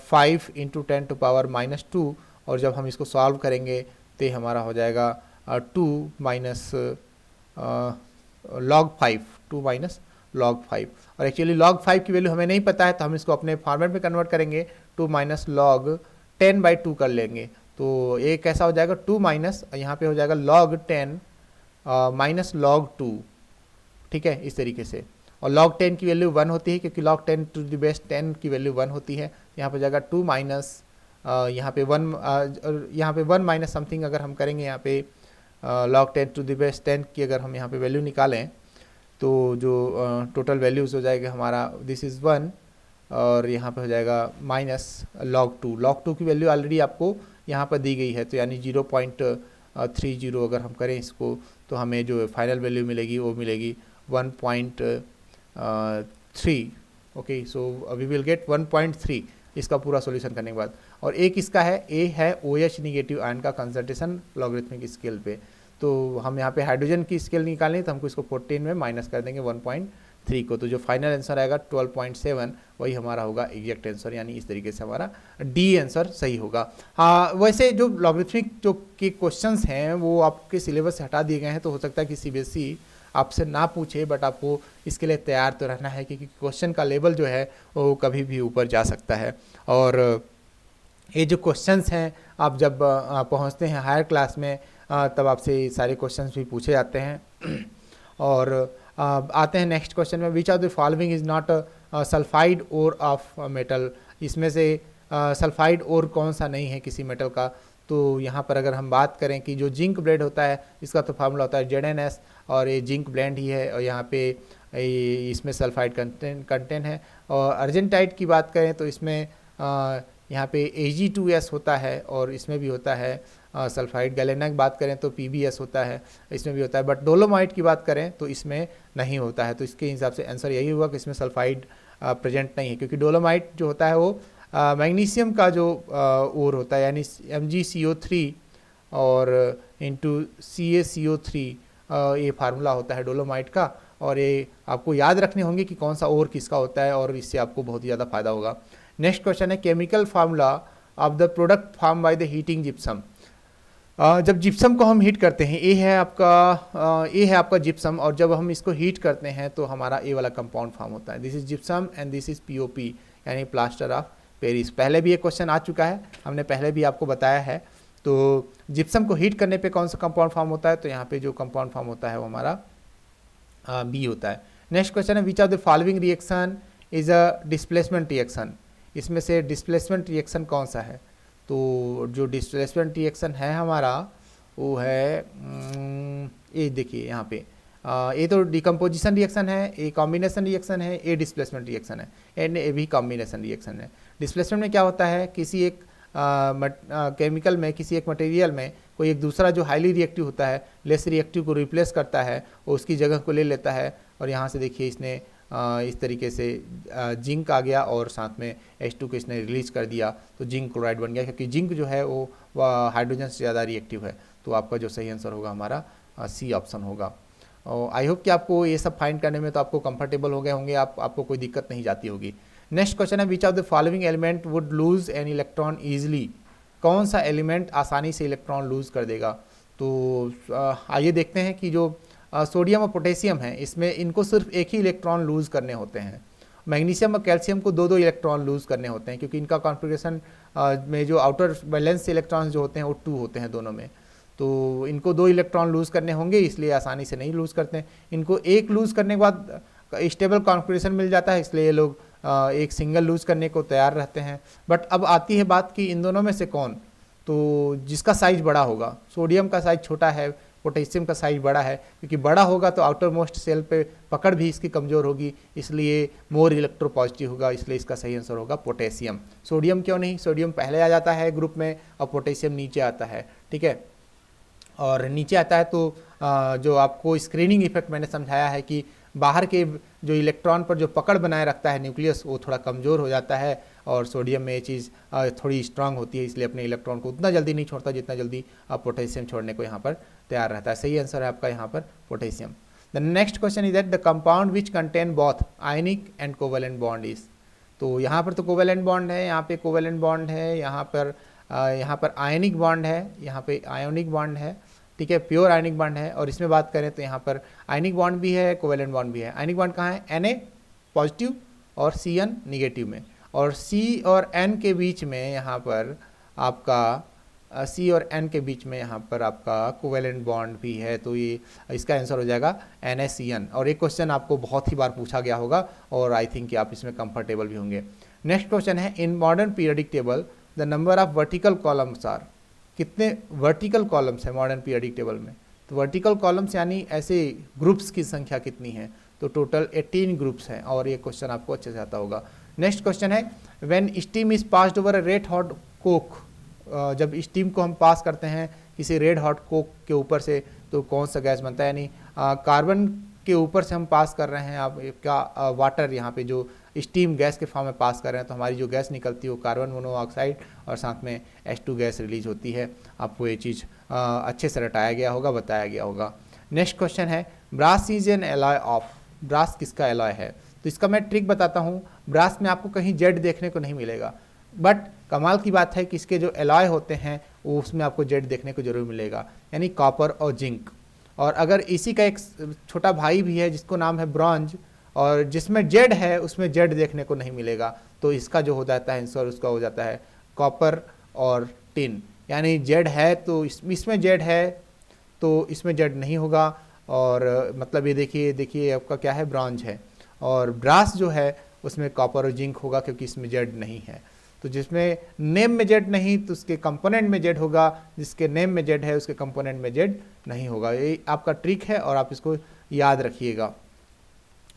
5 इंटू 10⁻²। और जब हम इसको सॉल्व करेंगे तो हमारा हो जाएगा 2 माइनस log 5, 2 माइनस log 5। और एक्चुअली log 5 की वैल्यू हमें नहीं पता है तो हम इसको अपने फॉर्मेट में कन्वर्ट करेंगे, 2 माइनस log 10/2 कर लेंगे। तो ये कैसा हो जाएगा, 2 माइनस यहाँ पे हो जाएगा log 10 माइनस log 2, ठीक है, इस तरीके से। और log 10 की वैल्यू 1 होती है क्योंकि log 10 टू द बेस 10 की वैल्यू 1 होती है। यहाँ पे जाएगा 2 माइनस यहाँ पे 1 माइनस समथिंग अगर हम करेंगे यहाँ पे log 10 टू द बेस 10 की अगर हम यहाँ पे वैल्यू निकालें तो जो टोटल वैल्यूज़ हो जाएगा हमारा दिस इज़ 1 और यहाँ पे हो जाएगा माइनस log 2 की वैल्यू ऑलरेडी आपको यहाँ पर दी गई है, तो यानी 0.30 अगर हम करें इसको तो हमें जो फाइनल वैल्यू मिलेगी वो मिलेगी 1.3। Okay, so we will get 1.3 इसका पूरा सॉल्यूशन करने के बाद। और एक इसका है, ए है OH निगेटिव आयन का कंसंट्रेशन लॉगरिथमिक स्केल पे। तो हम यहाँ पे हाइड्रोजन की स्केल निकालें तो हमको इसको 14 में माइनस कर देंगे 1.3 को, तो जो फाइनल आंसर आएगा 12.7 वही हमारा होगा एग्जैक्ट आंसर, यानी इस तरीके से हमारा डी आंसर सही होगा। हाँ, वैसे जो लॉगरिथमिक जो के क्वेश्चंस हैं वो आपके सिलेबस से हटा दिए गए हैं, तो हो सकता है कि CBSE आपसे ना पूछे, बट आपको इसके लिए तैयार तो रहना है क्योंकि क्वेश्चन का लेवल जो है वो कभी भी ऊपर जा सकता है। और ये जो क्वेश्चंस हैं आप जब पहुंचते हैं हायर क्लास में तब आपसे सारे क्वेश्चंस भी पूछे जाते हैं। और आते हैं नेक्स्ट क्वेश्चन में, which of the following is not sulphide ore of metal. इसमें से सल्फाइड ओर कौन सा नहीं है किसी मेटल का। तो यहाँ पर अगर हम बात करें कि जो जिंक ब्लेंड होता है इसका तो फार्मूला होता है ZnS, और ये जिंक ब्लेंड ही है, और यहाँ पे इसमें सल्फाइड कंटेंट है। और अर्जेंटाइट की बात करें तो इसमें यहाँ पे Ag2S होता है और इसमें भी होता है सल्फाइड। गैलेना की बात करें तो PbS होता है, इसमें भी होता है, बट डोलोमाइट की बात करें तो इसमें नहीं होता है। तो इसके हिसाब से आंसर यही हुआ कि इसमें सल्फाइड प्रेजेंट नहीं है, क्योंकि डोलोमाइट जो होता है वो मैग्नीशियम का जो ओर होता है, यानी MgCO3 और इंटू CaCO3 ये फार्मूला होता है डोलोमाइट का। और ये आपको याद रखने होंगे कि कौन सा ओर किसका होता है, और इससे आपको बहुत ही ज़्यादा फायदा होगा। नेक्स्ट क्वेश्चन है, chemical formula of the product form by the heating gypsum. जब जिप्सम को हम हीट करते हैं, ए है आपका जिप्सम, और जब हम इसको हीट करते हैं तो हमारा ए वाला कंपाउंड फॉर्म होता है। This is gypsum and this is POP, यानी प्लास्टर ऑफ पेरिस। पहले भी ये क्वेश्चन आ चुका है, हमने पहले भी आपको बताया है। तो जिप्सम को हीट करने पे कौन सा कंपाउंड फॉर्म होता है, तो यहाँ पे जो कंपाउंड फॉर्म होता है वो हमारा B होता है। नेक्स्ट क्वेश्चन है, विच of the following reaction is a displacement reaction. इसमें से डिस्प्लेसमेंट रिएक्शन कौन सा है। तो जो डिस्प्लेसमेंट रिएक्शन है हमारा वो है ये देखिए यहाँ पे ये तो डिकम्पोजिशन रिएक्शन है, ए कॉम्बिनेशन रिएक्शन है, ए डिस्प्लेसमेंट रिएक्शन है, एंड ए भी कॉम्बिनेशन रिएक्शन है। डिस्प्लेसमेंट में क्या होता है, किसी एक केमिकल में, किसी एक मटेरियल में कोई एक दूसरा जो हाईली रिएक्टिव होता है लेस रिएक्टिव को रिप्लेस करता है और उसकी जगह को ले लेता है। और यहाँ से देखिए इसने इस तरीके से जिंक आ गया और साथ में H2 को इसने रिलीज कर दिया, तो जिंक क्लोराइड बन गया, क्योंकि जिंक जो है वो हाइड्रोजन से ज़्यादा रिएक्टिव है। तो आपका जो सही आंसर होगा हमारा C ऑप्शन होगा। और आई होप कि आपको ये सब फाइंड करने में तो आपको कंफर्टेबल हो गए होंगे, आपको कोई दिक्कत नहीं जाती होगी। नेक्स्ट क्वेश्चन है, विच of the following element would lose an electron easily. कौन सा एलिमेंट आसानी से इलेक्ट्रॉन लूज कर देगा। तो आइए देखते हैं कि जो सोडियम और पोटेशियम है इसमें इनको सिर्फ एक ही इलेक्ट्रॉन लूज करने होते हैं। मैग्नीशियम और कैल्शियम को दो इलेक्ट्रॉन लूज करने होते हैं, क्योंकि इनका कॉन्फ़िगरेशन में जो आउटर बैलेंस इलेक्ट्रॉन्स जो होते हैं वो 2 होते हैं दोनों में। तो इनको 2 इलेक्ट्रॉन लूज करने होंगे, इसलिए आसानी से नहीं लूज करते हैं। इनको एक लूज करने के बाद स्टेबल कॉन्फ़िगरेशन मिल जाता है, इसलिए ये लोग एक सिंगल लूज करने को तैयार रहते हैं। बट अब आती है बात कि इन दोनों में से कौन, तो जिसका साइज बड़ा होगा। सोडियम का साइज छोटा है, पोटेशियम का साइज बड़ा है, क्योंकि बड़ा होगा तो आउटर मोस्ट सेल पे पकड़ भी इसकी कमज़ोर होगी, इसलिए मोर इलेक्ट्रोपॉजिटिव होगा, इसलिए इसका सही आंसर होगा पोटेशियम। सोडियम क्यों नहीं, सोडियम पहले आ जाता है ग्रुप में और पोटेशियम नीचे आता है, ठीक है। और नीचे आता है तो जो आपको स्क्रीनिंग इफेक्ट मैंने समझाया है कि बाहर के जो इलेक्ट्रॉन पर जो पकड़ बनाए रखता है न्यूक्लियस, वो थोड़ा कमज़ोर हो जाता है, और सोडियम में ये चीज़ थोड़ी स्ट्रांग होती है, इसलिए अपने इलेक्ट्रॉन को उतना जल्दी नहीं छोड़ता जितना जल्दी पोटेशियम छोड़ने को यहाँ पर तैयार रहता है। सही आंसर है आपका यहाँ पर potassium. The next question is that the compound which contain both ionic and covalent bond is. तो यहाँ पर तो कोवेलेंट बॉन्ड है, यहाँ पे कोवेलेंट बॉन्ड है, यहाँ पर आयनिक बॉन्ड है, यहाँ पे आयोनिक बॉन्ड है, ठीक है, प्योर आयनिक बॉन्ड है। और इसमें बात करें तो यहाँ पर आयनिक बॉन्ड भी है, कोवेलेंट बॉन्ड भी है। आयनिक बॉन्ड कहाँ है? Na पॉजिटिव और Cn निगेटिव में, और C और N के बीच में यहाँ पर आपका C और N के बीच में यहाँ पर आपका कोवेलेंट बॉन्ड भी है। तो ये इसका आंसर हो जाएगा NaCN। और एक क्वेश्चन आपको बहुत ही बार पूछा गया होगा और आई थिंक कि आप इसमें कंफर्टेबल भी होंगे। नेक्स्ट क्वेश्चन है, in modern periodic table the number of vertical columns are. कितने वर्टिकल कॉलम्स है मॉडर्न पीरियडिक टेबल में? तो वर्टिकल कॉलम्स यानी ऐसे ग्रुप्स की संख्या कितनी है? तो टोटल 18 ग्रुप्स हैं, और ये क्वेश्चन आपको अच्छे से आता होगा। नेक्स्ट क्वेश्चन है, when steam is passed over a red hot Coke. जब स्टीम को हम पास करते हैं किसी रेड हॉट कोक के ऊपर से, तो कौन सा गैस बनता है? यानी कार्बन के ऊपर से हम पास कर रहे हैं आप क्या वाटर, यहाँ पे जो स्टीम गैस के फॉर्म में पास कर रहे हैं, तो हमारी जो गैस निकलती है वो कार्बन मोनोऑक्साइड और साथ में H2 गैस रिलीज होती है। आपको ये चीज़ अच्छे से रटाया गया होगा, बताया गया होगा। नेक्स्ट क्वेश्चन है, brass is an alloy of. Brass किसका एलॉय है? तो इसका मैं ट्रिक बताता हूँ। ब्रास में आपको कहीं जेड देखने को नहीं मिलेगा, बट कमाल की बात है कि इसके जो एलॉय होते हैं वो उसमें आपको जेड देखने को जरूर मिलेगा, यानी कॉपर और जिंक। और अगर इसी का एक छोटा भाई भी है जिसको नाम है ब्रॉन्ज, और जिसमें जेड है उसमें जेड देखने को नहीं मिलेगा, तो इसका जो हो जाता है आंसर उसका हो जाता है कॉपर और टिन। यानी जेड है तो इसमें जेड है तो इसमें जेड नहीं होगा, और मतलब ये देखिए आपका क्या है, ब्रॉन्ज है। और ब्रास जो है उसमें कॉपर और जिंक होगा क्योंकि इसमें जेड नहीं है। तो जिसमें नेम में जेड नहीं तो उसके कंपोनेंट में जेड होगा, जिसके नेम में जेड है उसके कंपोनेंट में जेड नहीं होगा। ये आपका ट्रिक है और आप इसको याद रखिएगा।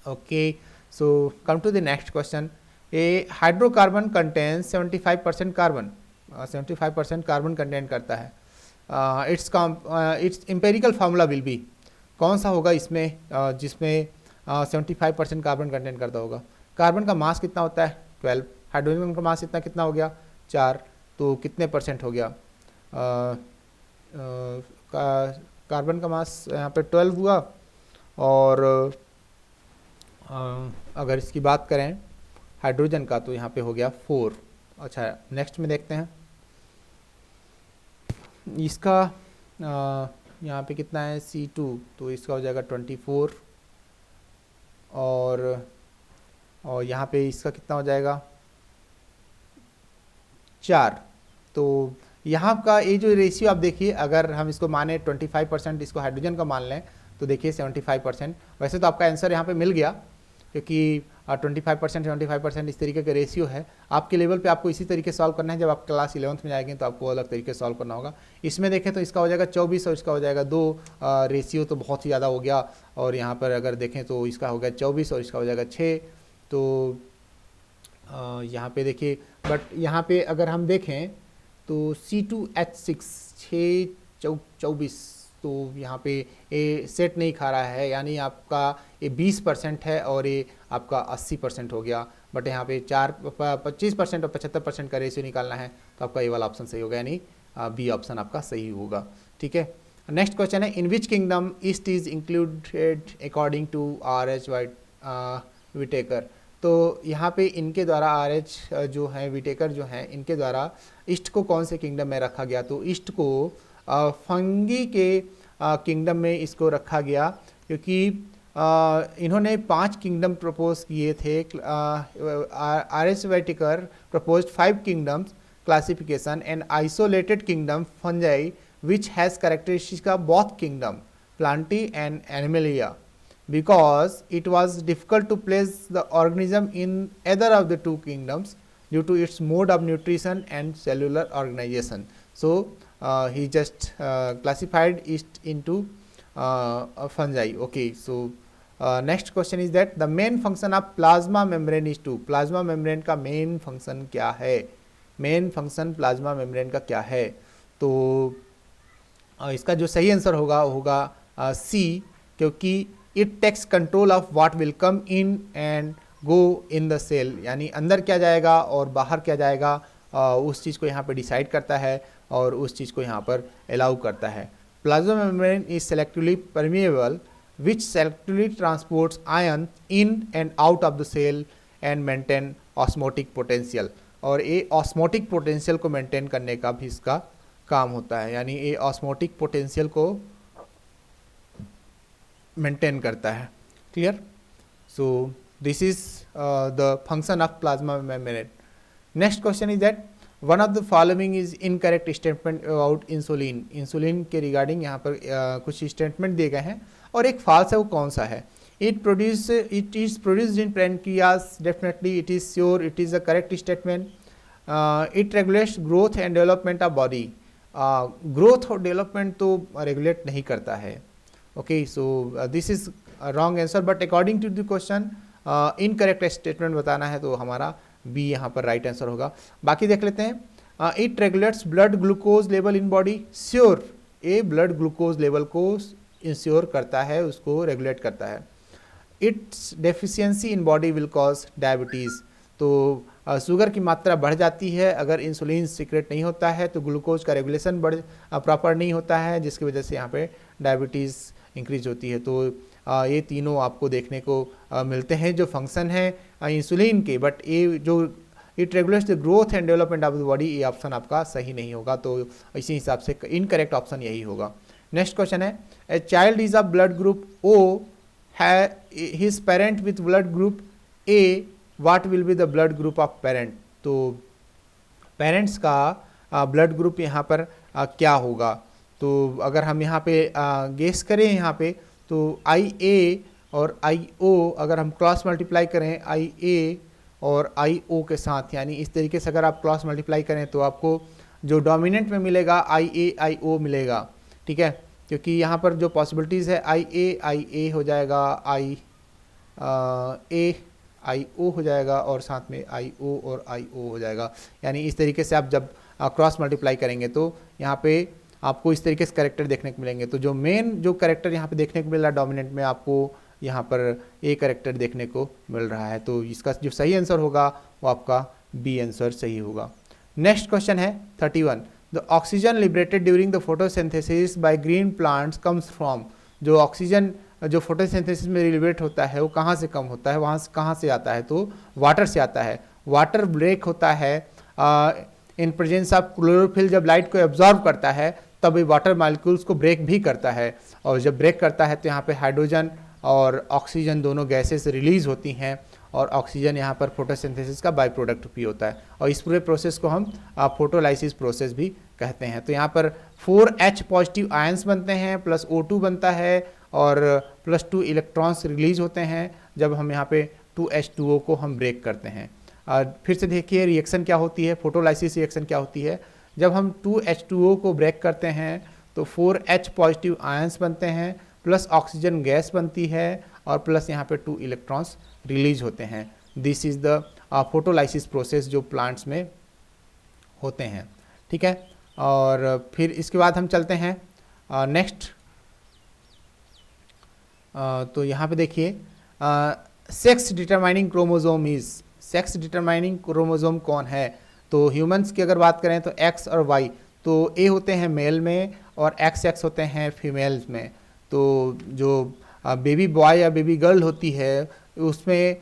Okay, so come to the next question. A hydrocarbon contains 75% carbon, 75% carbon content करता है। Its empirical formula will be. कौन सा होगा इसमें जिसमें 75% कार्बन कंटेंट करता होगा? कार्बन का मास कितना होता है? 12। हाइड्रोजन का मास इतना कितना हो गया? 4। तो कितने परसेंट हो गया? कार्बन का मास यहाँ पे 12 हुआ, और अगर इसकी बात करें हाइड्रोजन का तो यहाँ पे हो गया 4। अच्छा, नेक्स्ट में देखते हैं इसका यहाँ पे कितना है C2, तो इसका हो जाएगा 24, और यहाँ पे इसका कितना हो जाएगा 4। तो यहाँ का ये जो रेशियो आप देखिए, अगर हम इसको माने 25% इसको हाइड्रोजन का मान लें तो देखिए 75%। वैसे तो आपका आंसर यहाँ पे मिल गया क्योंकि 25% 75% इस तरीके का रेशियो है। आपके लेवल पे आपको इसी तरीके सॉल्व करना है। जब आप क्लास 11th में जाएंगे तो आपको अलग तरीके सॉल्व करना होगा। इसमें देखें तो इसका हो जाएगा 24 और इसका हो जाएगा 2। रेशियो तो बहुत ही ज़्यादा हो गया। और यहाँ पर अगर देखें तो इसका हो गया 24 और इसका हो जाएगा 6। तो यहाँ पे देखिए, बट यहाँ पे अगर हम देखें तो C2H6 624, तो यहाँ पे ये सेट नहीं खा रहा है, यानी आपका ये 20% है और ये आपका 80% हो गया। बट यहाँ पे 25% और 75% का रेशियो निकालना है, तो आपका ये वाला ऑप्शन सही होगा, यानी बी ऑप्शन आपका सही होगा। ठीक है, नेक्स्ट क्वेश्चन है, in which kingdom yeast is included according to R.H. Whittaker. तो यहाँ पे इनके द्वारा R.H. जो है विटेकर जो हैं, इनके द्वारा ईस्ट को कौन से किंगडम में रखा गया? तो ईस्ट को फंगी के किंगडम में इसको रखा गया, क्योंकि इन्होंने 5 किंगडम प्रपोज किए थे। R.H. Whittaker proposed 5 kingdoms classification and isolated kingdom fungi which has characteristics of both kingdom Plantae and Animalia, because it was difficult to place the organism in either of the two kingdoms due to its mode of nutrition and cellular organization. So he just classified it into fungi. Okay, so next question is that the main function of plasma membrane is to। plasma membrane का main function क्या है? Main function plasma membrane का क्या है? तो इसका जो सही आंसर होगा सी, क्योंकि it takes control of what will come in and go in the cell, यानी अंदर क्या जाएगा और बाहर क्या जाएगा, उस चीज़ को यहाँ पर डिसाइड करता है और उस चीज़ को यहाँ पर अलाउ करता है। Plasma membrane is selectively permeable which selectively transports ion in and out of the cell and maintain osmotic potential, और ये osmotic potential को मेंटेन करने का भी इसका काम होता है, यानी ये osmotic potential को मेंटेन करता है। Clear? So this is the function of plasma membrane. Next question is that one of the following is incorrect statement about insulin. Insulin के रिगार्डिंग यहाँ पर कुछ स्टेटमेंट दिए गए हैं और एक फॉल्स है, वो कौन सा है? It is produced in pancreas, definitely it is sure, it is a correct statement. It regulates growth and development of body. Growth और डेवलपमेंट तो रेगुलेट नहीं करता है। Okay, so this is wrong answer, but according to the question incorrect statement बताना है तो हमारा B यहाँ पर राइट आंसर होगा। बाकी देख लेते हैं। It regulates blood glucose level in body, sure, A blood glucose level को इंश्योर करता है, उसको रेगुलेट करता है। It's deficiency in body will cause diabetes, तो शुगर की मात्रा बढ़ जाती है अगर इंसुलिन सीक्रेट नहीं होता है, तो ग्लूकोज का रेगुलेशन प्रॉपर नहीं होता है, जिसकी वजह से यहाँ पे डायबिटीज़ इंक्रीज होती है। तो ये तीनों आपको देखने को मिलते हैं जो फंक्शन है इंसुलिन के, बट ये जो it regulates the growth and development of the body, ये ऑप्शन आपका सही नहीं होगा, तो इसी हिसाब से इनकरेक्ट ऑप्शन यही होगा। नेक्स्ट क्वेश्चन है, a child is a blood group O, his parent with blood group A, what will be the blood group of parent. तो पेरेंट्स का ब्लड ग्रुप यहाँ पर क्या होगा? तो अगर हम यहाँ पे गेस करें यहाँ पे, तो आई ए और आई ओ अगर हम क्रॉस मल्टीप्लाई करें आई ए और आई ओ के साथ, यानी इस तरीके से अगर आप क्रॉस मल्टीप्लाई करें तो आपको जो डोमिनेंट में मिलेगा आई ओ मिलेगा, ठीक है, क्योंकि यहाँ पर जो पॉसिबिलिटीज़ है आई ए हो जाएगा, आई ओ हो जाएगा और साथ में आई ओ और आई ओ हो जाएगा। यानी इस तरीके से आप जब क्रॉस मल्टीप्लाई करेंगे तो यहाँ पे आपको इस तरीके से कैरेक्टर देखने को मिलेंगे। तो जो मेन जो कैरेक्टर यहाँ पे देखने को मिल रहा है डोमिनेंट में, आपको यहाँ पर ए कैरेक्टर देखने को मिल रहा है। तो इसका जो सही आंसर होगा वो आपका बी आंसर सही होगा। नेक्स्ट क्वेश्चन है 31, the oxygen liberated during the photosynthesis by green plants comes from. जो ऑक्सीजन जो फोटोसिंथेसिस में लिबरेट होता है वो कहाँ से कम होता है, वहाँ से कहाँ से आता है? तो वाटर से आता है। वाटर ब्रेक होता है इन प्रेजेंस ऑफ क्लोरोफिल, जब लाइट को एब्जॉर्ब करता है तब ये वाटर मॉलिक्यूल्स को ब्रेक भी करता है, और जब ब्रेक करता है तो यहाँ पे हाइड्रोजन और ऑक्सीजन दोनों गैसेस रिलीज होती हैं, और ऑक्सीजन यहाँ पर फोटोसिंथेसिस का बाई प्रोडक्ट भी होता है, और इस पूरे प्रोसेस को हम फोटोलाइसिस प्रोसेस भी कहते हैं। तो यहाँ पर 4H पॉजिटिव आयंस बनते हैं, प्लस O2 बनता है, और प्लस 2 इलेक्ट्रॉन्स रिलीज होते हैं जब हम यहाँ पे 2H2O को हम ब्रेक करते हैं। फिर से देखिए रिएक्शन क्या होती है, फोटोलाइसिस रिएक्शन क्या होती है। जब हम 2H2O को ब्रेक करते हैं तो 4H पॉजिटिव आयंस बनते हैं, प्लस ऑक्सीजन गैस बनती है, और प्लस यहाँ पे 2 इलेक्ट्रॉन्स रिलीज होते हैं। This is the photolysis process जो प्लांट्स में होते हैं, ठीक है। और फिर इसके बाद हम चलते हैं नेक्स्ट। तो यहाँ पे देखिए sex determining chromosome is, sex determining chromosome कौन है? तो ह्यूमंस की अगर बात करें तो एक्स और वाई, तो ए होते हैं मेल में और एक्स होते हैं फीमेल्स में। तो जो बेबी बॉय या बेबी गर्ल होती है उसमें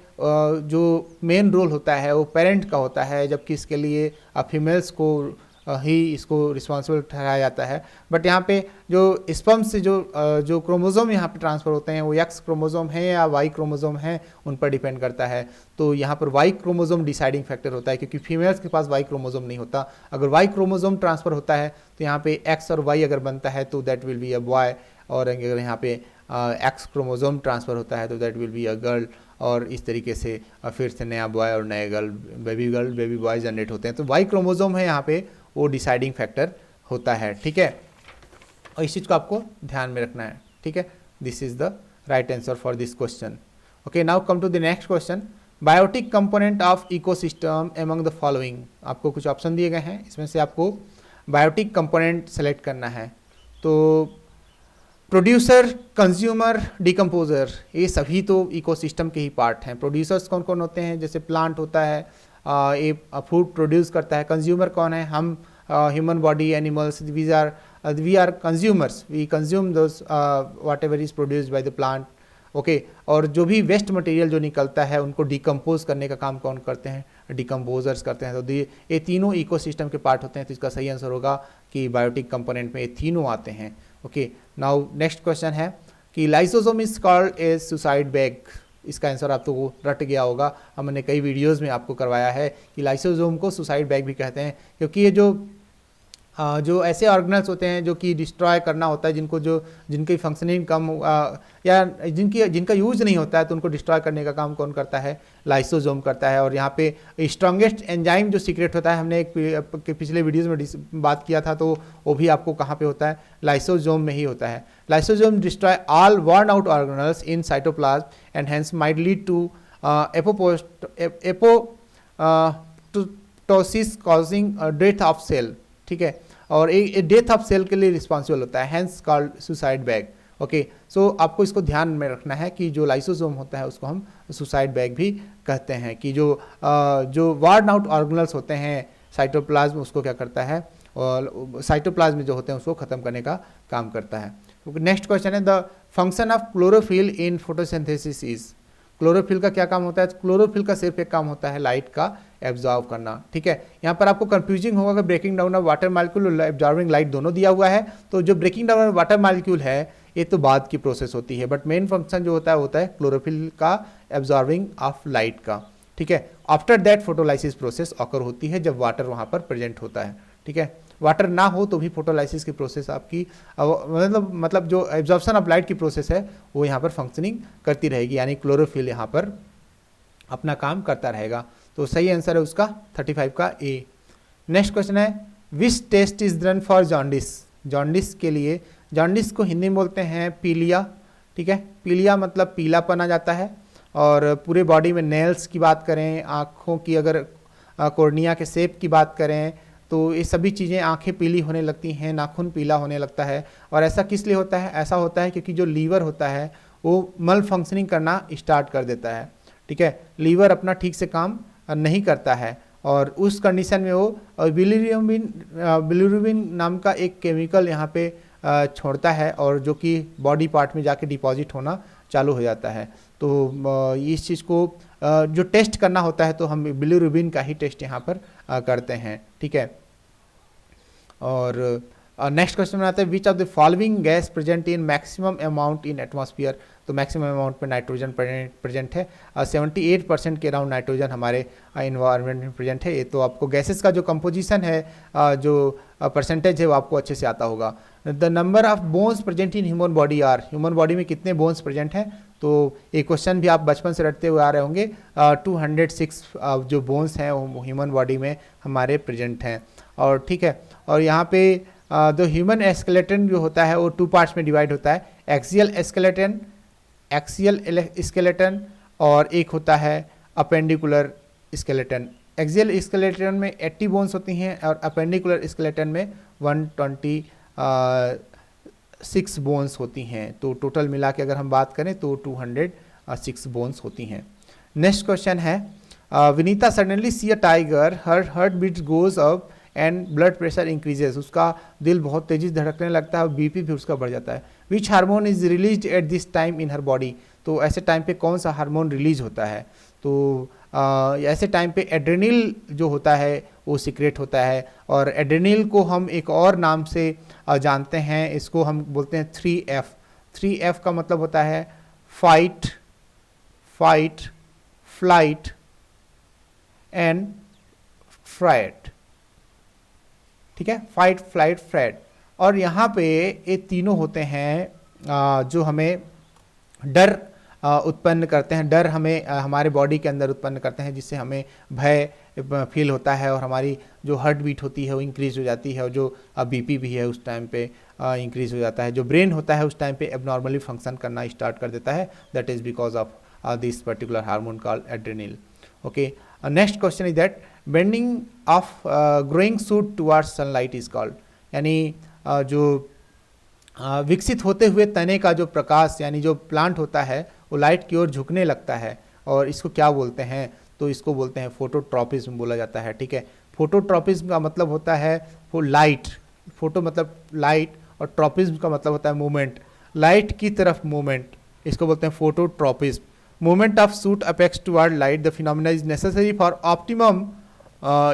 जो मेन रोल होता है वो पेरेंट का होता है, जबकि इसके लिए फीमेल्स को ही इसको रिस्पॉन्सिबल ठहराया जाता है। बट यहाँ पे जो स्पर्म से जो क्रोमोजोम यहाँ पे ट्रांसफ़र होते हैं वो एक्स क्रोमोजोम है या वाई क्रोमोजोम है, उन पर डिपेंड करता है। तो यहाँ पर वाई क्रोमोजोम डिसाइडिंग फैक्टर होता है, क्योंकि फीमेल्स के पास वाई क्रोमोजोम नहीं होता। अगर वाई क्रोमोजोम ट्रांसफ़र होता है तो यहाँ पे एक्स और वाई अगर बनता है तो that will be a boy, और अगर यहाँ पे एक्स क्रोमोजोम ट्रांसफ़र होता है तो that will be a girl, और इस तरीके से फिर से नया बॉय और नए गर्ल बेबी बॉय जनरेट होते हैं। तो वाई क्रोमोजोम है यहाँ पे वो डिसाइडिंग फैक्टर होता है, ठीक है, और इस चीज़ को आपको ध्यान में रखना है, ठीक है। This is the right answer for this question. Okay, now come to the next question, biotic component of ecosystem among the following. आपको कुछ ऑप्शन दिए गए हैं, इसमें से आपको बायोटिक कंपोनेंट सेलेक्ट करना है। तो प्रोड्यूसर, कंज्यूमर, डिकम्पोजर, ये सभी तो इकोसिस्टम के ही पार्ट हैं। प्रोड्यूसर्स कौन कौन होते हैं? जैसे प्लांट होता है, ये फूड प्रोड्यूस करता है। कंज्यूमर कौन है? हम, human body, animals, we are consumers, we consume those whatever is produced by the plant. Okay, और जो भी वेस्ट मटेरियल जो निकलता है उनको डिकम्पोज करने का काम कौन करते हैं? डिकम्पोजर्स करते हैं। तो ये तीनों इकोसिस्टम के पार्ट होते हैं। तो इसका सही आंसर होगा कि बायोटिक कंपोनेंट में ये तीनों आते हैं। ओके, नाउ नेक्स्ट क्वेश्चन है कि lysosome is called as suicide bag. इसका आंसर आप तो रट गया होगा, हमने कई वीडियोस में आपको करवाया है कि लाइसोसोम को सुसाइड बैग भी कहते हैं, क्योंकि ये जो ऐसे ऑर्गेनल्स होते हैं जो कि डिस्ट्रॉय करना होता है, जिनकी फंक्शनिंग कम या जिनका यूज नहीं होता है, तो उनको डिस्ट्रॉय करने का काम कौन करता है? लाइसोसोम करता है। और यहाँ पे स्ट्रॉन्गेस्ट एंजाइम जो सीक्रेट होता है, हमने एक पिछले वीडियोस में बात किया था, तो वो भी आपको कहाँ पे होता है? लाइसोसोम में ही होता है। Lysosome destroy all worn out organelles in cytoplasm and hence might lead to apoptosis causing death of cell. ठीक है, और एक डेथ ऑफ सेल के लिए रिस्पॉन्सिबल होता है, hence called suicide bag. Okay, so आपको इसको ध्यान में रखना है कि जो लाइसोसोम होता है उसको हम सुसाइड बैग भी कहते हैं, कि जो वार्न आउट ऑर्गेनल्स होते हैं साइटोप्लाज्म, उसको क्या करता है? और साइटोप्लाज्म जो होते हैं उसको खत्म करने का काम करता है। नेक्स्ट क्वेश्चन है, the function of chlorophyll in photosynthesis is. Chlorophyll का क्या काम होता है? क्लोरोफिल का सिर्फ एक काम होता है लाइट का एब्जॉर्व करना। ठीक है, यहाँ पर आपको कंफ्यूजिंग होगा कि breaking down of water molecule और एब्जॉर्बिंग लाइट दोनों दिया हुआ है। तो जो breaking down of water molecule है ये तो बाद की प्रोसेस होती है, बट मेन फंक्शन जो होता है क्लोरोफिल का एब्जॉर्बिंग ऑफ लाइट का। ठीक है, after that photolysis process occur होती है जब वाटर वहाँ पर प्रेजेंट होता है। ठीक है, वाटर ना हो तो भी फोटोलाइसिस की प्रोसेस आपकी मतलब जो एब्जॉर्प्शन ऑफ लाइट की प्रोसेस है वो यहाँ पर फंक्शनिंग करती रहेगी, यानी क्लोरोफिल यहाँ पर अपना काम करता रहेगा। तो सही आंसर है उसका 35 का ए। नेक्स्ट क्वेश्चन है, which test is done for jaundice. Jaundice के लिए, जॉन्डिस को हिंदी में बोलते हैं पीलिया। ठीक है, पीलिया मतलब पीलापन आ जाता है। और पूरे बॉडी में नेल्स की बात करें, आँखों की अगर कॉर्निया के शेप की बात करें, तो ये सभी चीज़ें, आंखें पीली होने लगती हैं, नाखून पीला होने लगता है। और ऐसा किस लिए होता है? ऐसा होता है क्योंकि जो लीवर होता है वो मल फंक्शनिंग करना स्टार्ट कर देता है। ठीक है, लीवर अपना ठीक से काम नहीं करता है, और उस कंडीशन में वो बिलिरुबिन नाम का एक केमिकल यहाँ पे छोड़ता है, और जो कि बॉडी पार्ट में जाके डिपॉजिट होना चालू हो जाता है। तो इस चीज़ को जो टेस्ट करना होता है तो हम बिलिरुबिन का ही टेस्ट यहाँ पर करते हैं। ठीक है, और नेक्स्ट क्वेश्चन में आता है, विच of the following gas present in maximum amount in atmosphere. तो मैक्सिमम अमाउंट में नाइट्रोजन प्रेजेंट है, 78% के अराउंड नाइट्रोजन हमारे इन्वायरमेंट में प्रेजेंट है। ये तो आपको गैसेस का जो कंपोजिशन है, जो परसेंटेज है वो आपको अच्छे से आता होगा। The number of bones present in human body are. Human body में कितने बोन्स प्रेजेंट हैं? तो ये क्वेश्चन भी आप बचपन से रटते हुए आ रहे होंगे। 206 जो बोन्स हैं वो ह्यूमन बॉडी में हमारे प्रेजेंट हैं। और ठीक है, और यहाँ पे जो ह्यूमन स्केलेटन जो होता है वो 2 पार्ट्स में डिवाइड होता है, एक्सियल स्केलेटन और एक होता है अपेंडिकुलर स्केलेटन। एक्सियल स्केलेटन में 80 बोन्स होती हैं और अपेंडिकुलर स्केलेटन में 126 बोन्स होती हैं। तो टोटल मिला के अगर हम बात करें तो 206 बोन्स होती हैं। नेक्स्ट क्वेश्चन है, Vinita suddenly see a tiger, her heart beat goes up and blood pressure increases. उसका दिल बहुत तेजी से धड़कने लगता है और बीपी भी उसका बढ़ जाता है। Which hormone is release at this time in her body. तो ऐसे टाइम पे कौन सा हार्मोन रिलीज होता है? तो ऐसे टाइम पे एड्रेनिल जो होता है वो सीक्रेट होता है, और एड्रेनिल को हम एक और नाम से जानते हैं, इसको हम बोलते हैं 3F। 3F का मतलब होता है फाइट, फ्लाइट एंड फ्राइट। ठीक है, फाइट, फ्लाइट, फ्राइट। और यहाँ पे ये तीनों होते हैं जो हमें डर उत्पन्न करते हैं, डर हमें हमारे बॉडी के अंदर उत्पन्न करते हैं, जिससे हमें भय फील होता है और हमारी जो हार्ट बीट होती है वो इंक्रीज हो जाती है, और जो बीपी भी है उस टाइम पे इंक्रीज हो जाता है। जो ब्रेन होता है उस टाइम पे एबनॉर्मली फंक्शन करना स्टार्ट कर देता है, that is because of this particular hormone called adrenal. Okay, next question is that bending of growing shoot towards sunlight is called. यानी जो विकसित होते हुए तने का जो प्रकाश यानी जो प्लांट होता है वो लाइट की ओर झुकने लगता है, और इसको क्या बोलते हैं, तो इसको बोलते हैं फोटोट्रॉपिज्म बोला जाता है। ठीक है, फोटोट्रॉपिज्म का मतलब होता है वो लाइट, फोटो मतलब लाइट और ट्रॉपिज्म का मतलब होता है मूवमेंट, लाइट की तरफ मूवमेंट, इसको बोलते हैं phototropism. Movement of shoot apex toward light, the phenomena is necessary for optimum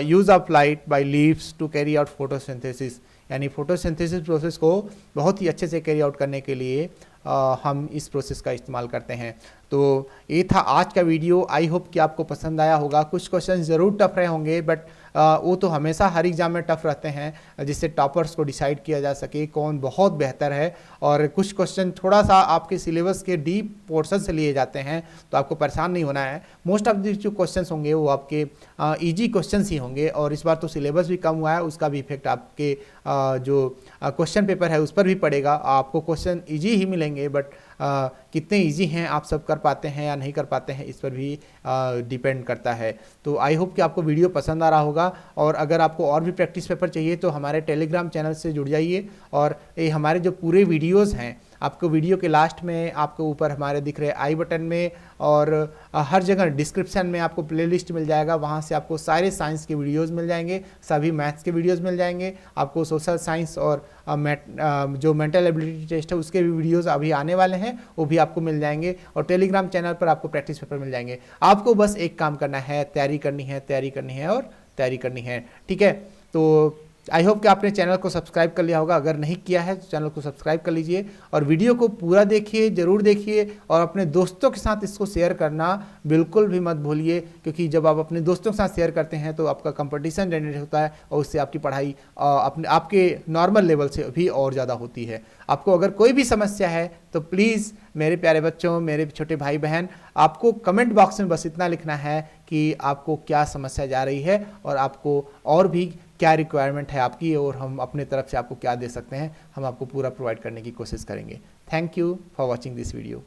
use of light by leaves to carry out photosynthesis, यानी फोटोसिंथेसिस प्रोसेस को बहुत ही अच्छे से कैरी आउट करने के लिए हम इस प्रोसेस का इस्तेमाल करते हैं। तो ये था आज का वीडियो, आई होप कि आपको पसंद आया होगा। कुछ क्वेश्चन ज़रूर टफ रहे होंगे, बट वो तो हमेशा हर एग्जाम में टफ रहते हैं, जिससे टॉपर्स को डिसाइड किया जा सके कौन बहुत बेहतर है। और कुछ क्वेश्चन थोड़ा सा आपके सिलेबस के डीप पोर्शन से लिए जाते हैं, तो आपको परेशान नहीं होना है। मोस्ट ऑफ द जो क्वेश्चंस होंगे वो आपके ईजी क्वेश्चंस ही होंगे, और इस बार तो सिलेबस भी कम हुआ है, उसका भी इफेक्ट आपके जो क्वेश्चन पेपर है उस पर भी पड़ेगा। आपको क्वेश्चन ईजी ही मिलेंगे, बट कितने इजी हैं, आप सब कर पाते हैं या नहीं कर पाते हैं, इस पर भी डिपेंड करता है। तो आई होप कि आपको वीडियो पसंद आ रहा होगा, और अगर आपको और भी प्रैक्टिस पेपर चाहिए तो हमारे टेलीग्राम चैनल से जुड़ जाइए। और ये हमारे जो पूरे वीडियोज़ हैं आपको वीडियो के लास्ट में आपको ऊपर हमारे दिख रहे आई बटन में, और हर जगह डिस्क्रिप्शन में आपको प्लेलिस्ट मिल जाएगा, वहाँ से आपको सारे साइंस के वीडियोस मिल जाएंगे, सभी मैथ्स के वीडियोस मिल जाएंगे, आपको सोशल साइंस और जो मेंटल एबिलिटी टेस्ट है उसके भी वीडियोस अभी आने वाले हैं, वो भी आपको मिल जाएंगे, और टेलीग्राम चैनल पर आपको प्रैक्टिस पेपर मिल जाएंगे। आपको बस एक काम करना है, तैयारी करनी है, तैयारी करनी है और तैयारी करनी है। ठीक है, तो आई होप कि आपने चैनल को सब्सक्राइब कर लिया होगा, अगर नहीं किया है तो चैनल को सब्सक्राइब कर लीजिए, और वीडियो को पूरा देखिए, ज़रूर देखिए, और अपने दोस्तों के साथ इसको शेयर करना बिल्कुल भी मत भूलिए, क्योंकि जब आप अपने दोस्तों के साथ शेयर करते हैं तो आपका कंपटीशन जनरेट होता है, और उससे आपकी पढ़ाई अपने आपके नॉर्मल लेवल से भी और ज़्यादा होती है। आपको अगर कोई भी समस्या है तो प्लीज़ मेरे प्यारे बच्चों, मेरे छोटे भाई बहन, आपको कमेंट बॉक्स में बस इतना लिखना है कि आपको क्या समस्या जा रही है, और आपको और भी क्या रिक्वायरमेंट है आपकी, और हम अपने तरफ से आपको क्या दे सकते हैं, हम आपको पूरा प्रोवाइड करने की कोशिश करेंगे। Thank you for watching this video.